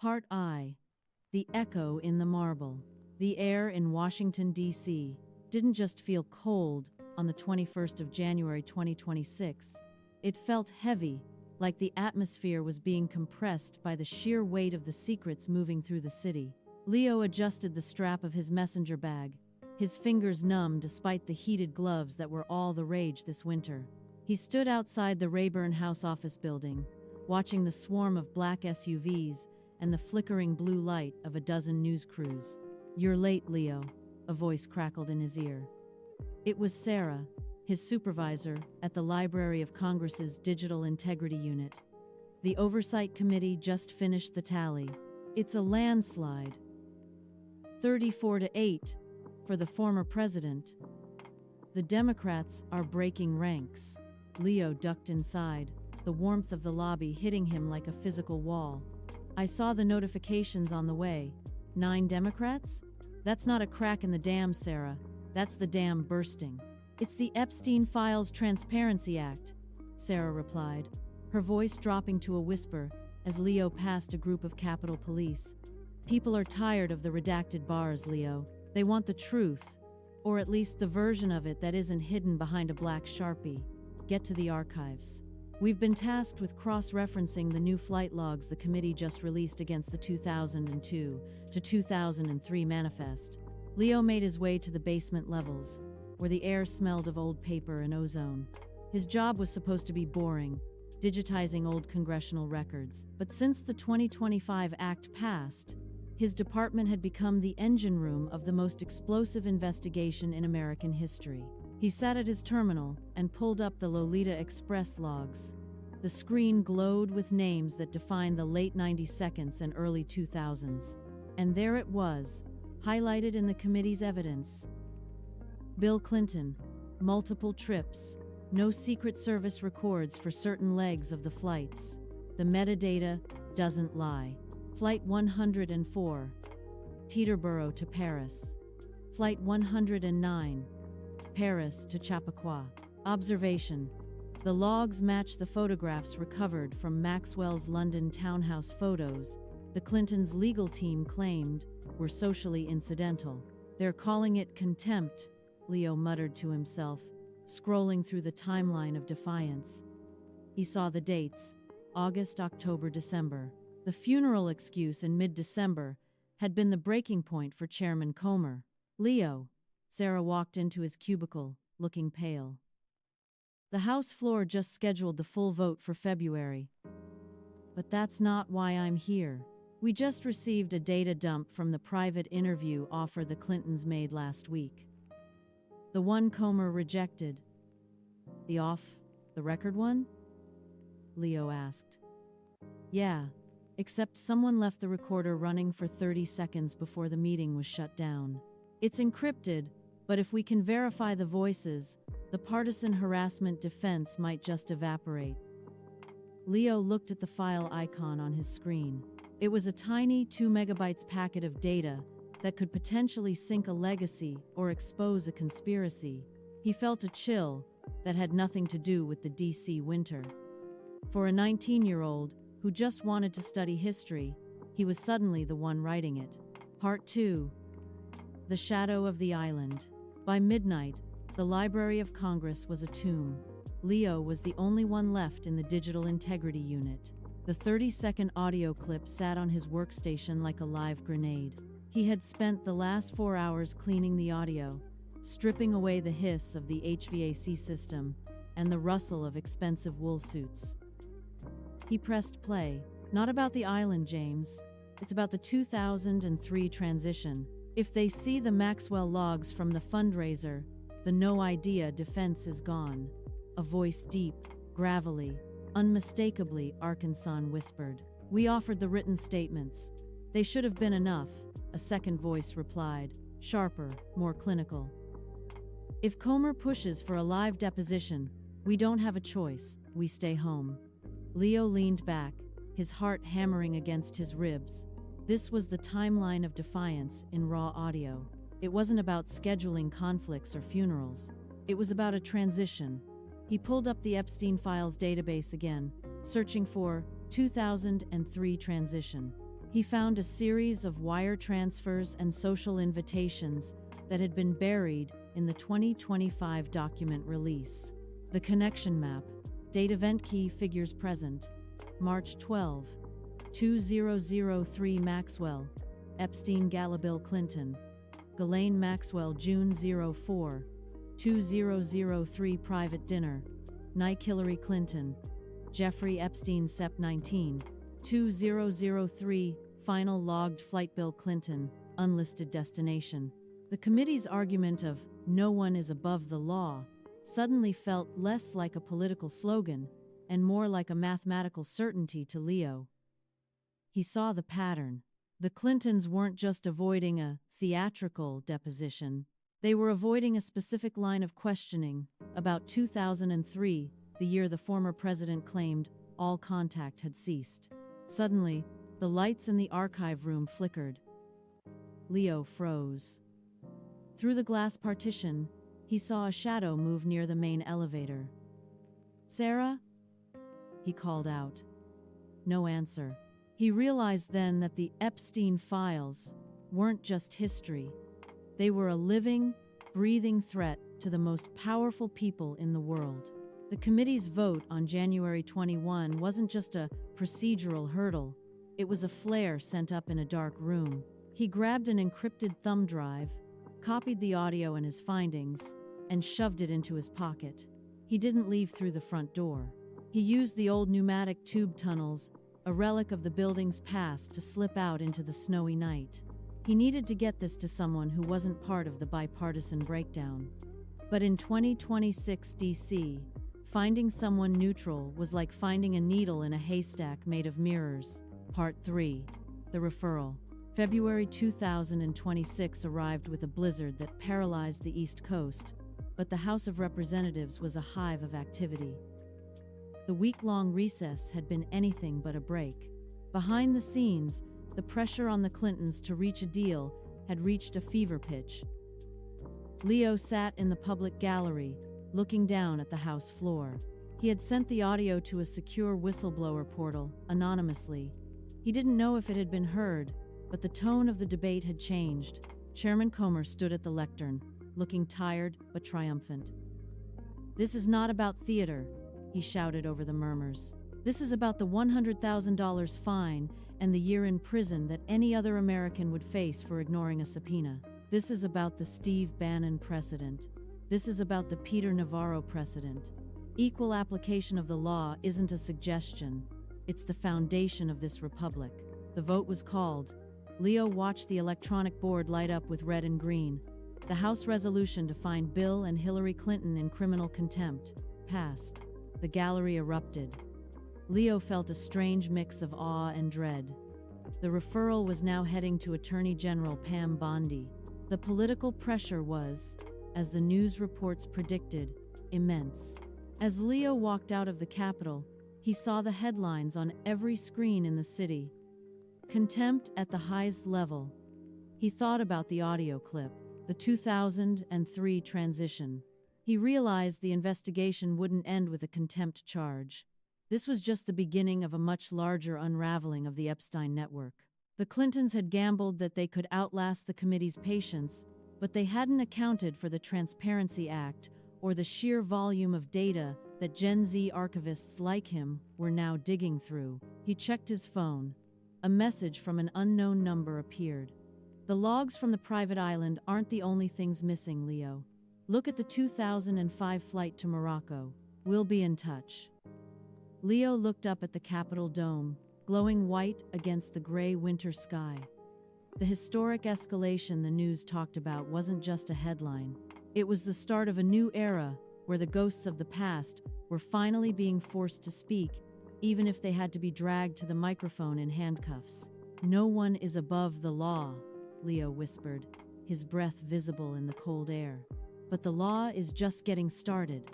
Part I. The Echo in the Marble. The air in Washington, D.C. didn't just feel cold on the 21st of January 2026. It felt heavy, like the atmosphere was being compressed by the sheer weight of the secrets moving through the city. Leo adjusted the strap of his messenger bag, his fingers numb despite the heated gloves that were all the rage this winter. He stood outside the Rayburn House office building, watching the swarm of black SUVs and the flickering blue light of a dozen news crews. "You're late, Leo," a voice crackled in his ear. It was Sarah, his supervisor at the Library of Congress's Digital Integrity Unit. The Oversight Committee just finished the tally. It's a landslide. 34-8 for the former president. The Democrats are breaking ranks. Leo ducked inside, the warmth of the lobby hitting him like a physical wall. "I saw the notifications on the way. 9 Democrats? That's not a crack in the dam, Sarah. That's the dam bursting." "It's the Epstein Files Transparency Act," Sarah replied, her voice dropping to a whisper as Leo passed a group of Capitol Police. "People are tired of the redacted bars, Leo. They want the truth, or at least the version of it that isn't hidden behind a black Sharpie. Get to the archives. We've been tasked with cross-referencing the new flight logs the committee just released against the 2002 to 2003 manifest." Leo made his way to the basement levels, where the air smelled of old paper and ozone. His job was supposed to be boring, digitizing old congressional records. But since the 2025 Act passed, his department had become the engine room of the most explosive investigation in American history. He sat at his terminal and pulled up the Lolita Express logs. The screen glowed with names that defined the late 1990s and early 2000s. And there it was, highlighted in the committee's evidence. Bill Clinton, multiple trips, no Secret Service records for certain legs of the flights. The metadata doesn't lie. Flight 104, Teterboro to Paris. Flight 109, Paris to Chappaqua. Observation: the logs match the photographs recovered from Maxwell's London townhouse photos the Clintons' legal team claimed were socially incidental. "They're calling it contempt," Leo muttered to himself, scrolling through the timeline of defiance. He saw the dates: August, October, December. The funeral excuse in mid-December had been the breaking point for Chairman Comer. "Leo," Sarah walked into his cubicle, looking pale. "The House floor just scheduled the full vote for February. But that's not why I'm here. We just received a data dump from the private interview offer the Clintons made last week. The one Comer rejected." The record one?" Leo asked. "Yeah, except someone left the recorder running for 30 seconds before the meeting was shut down. It's encrypted, but if we can verify the voices, the partisan harassment defense might just evaporate." Leo looked at the file icon on his screen. It was a tiny 2 megabytes packet of data that could potentially sink a legacy or expose a conspiracy. He felt a chill that had nothing to do with the DC winter. For a 19-year-old who just wanted to study history, he was suddenly the one writing it. Part 2. The Shadow of the Island. By midnight, the Library of Congress was a tomb. Leo was the only one left in the Digital Integrity Unit. The 30-second audio clip sat on his workstation like a live grenade. He had spent the last 4 hours cleaning the audio, stripping away the hiss of the HVAC system and the rustle of expensive wool suits. He pressed play. "Not about the island, James. It's about the 2003 transition. If they see the Maxwell logs from the fundraiser, the no idea defense is gone." A voice deep, gravelly, unmistakably Arkansan whispered. "We offered the written statements. They should have been enough," a second voice replied, sharper, more clinical. "If Comer pushes for a live deposition, we don't have a choice, we stay home." Leo leaned back, his heart hammering against his ribs. This was the timeline of defiance in raw audio. It wasn't about scheduling conflicts or funerals. It was about a transition. He pulled up the Epstein Files database again, searching for 2003 transition. He found a series of wire transfers and social invitations that had been buried in the 2025 document release. The connection map, date event key figures present, March 12, 2003 Maxwell, Epstein Bill Clinton, Ghislaine Maxwell June 04, 2003 Private Dinner, Night Hillary Clinton, Jeffrey Epstein Sep 19, 2003 Final logged flight Bill Clinton, unlisted destination. The committee's argument of "no one is above the law" suddenly felt less like a political slogan and more like a mathematical certainty to Leo. He saw the pattern. The Clintons weren't just avoiding a theatrical deposition, they were avoiding a specific line of questioning. About 2003, the year the former president claimed all contact had ceased. Suddenly, the lights in the archive room flickered. Leo froze. Through the glass partition, he saw a shadow move near the main elevator. "Sarah?" he called out. No answer. He realized then that the Epstein Files weren't just history. They were a living, breathing threat to the most powerful people in the world. The committee's vote on January 21 wasn't just a procedural hurdle, it was a flare sent up in a dark room. He grabbed an encrypted thumb drive, copied the audio and his findings, and shoved it into his pocket. He didn't leave through the front door. He used the old pneumatic tube tunnels, a relic of the building's past, to slip out into the snowy night. He needed to get this to someone who wasn't part of the bipartisan breakdown. But in 2026 D.C., finding someone neutral was like finding a needle in a haystack made of mirrors. Part 3. The referral. February 2026 arrived with a blizzard that paralyzed the East Coast, but the House of Representatives was a hive of activity. The week-long recess had been anything but a break. Behind the scenes, the pressure on the Clintons to reach a deal had reached a fever pitch. Leo sat in the public gallery, looking down at the House floor. He had sent the audio to a secure whistleblower portal, anonymously. He didn't know if it had been heard, but the tone of the debate had changed. Chairman Comer stood at the lectern, looking tired but triumphant. "This is not about theater," he shouted over the murmurs. "This is about the $100,000 fine and the year in prison that any other American would face for ignoring a subpoena. This is about the Steve Bannon precedent. This is about the Peter Navarro precedent. Equal application of the law isn't a suggestion. It's the foundation of this republic." The vote was called. Leo watched the electronic board light up with red and green. The House resolution to find Bill and Hillary Clinton in criminal contempt passed. The gallery erupted. Leo felt a strange mix of awe and dread. The referral was now heading to Attorney General Pam Bondi. The political pressure was, as the news reports predicted, immense. As Leo walked out of the Capitol, he saw the headlines on every screen in the city. Contempt at the highest level. He thought about the audio clip, the 2003 transition. He realized the investigation wouldn't end with a contempt charge. This was just the beginning of a much larger unraveling of the Epstein network. The Clintons had gambled that they could outlast the committee's patience, but they hadn't accounted for the Transparency Act or the sheer volume of data that Gen Z archivists like him were now digging through. He checked his phone. A message from an unknown number appeared. "The logs from the private island aren't the only things missing, Leo. Look at the 2005 flight to Morocco. We'll be in touch." Leo looked up at the Capitol dome, glowing white against the gray winter sky. The historic escalation the news talked about wasn't just a headline. It was the start of a new era where the ghosts of the past were finally being forced to speak, even if they had to be dragged to the microphone in handcuffs. "No one is above the law," Leo whispered, his breath visible in the cold air. "But the law is just getting started."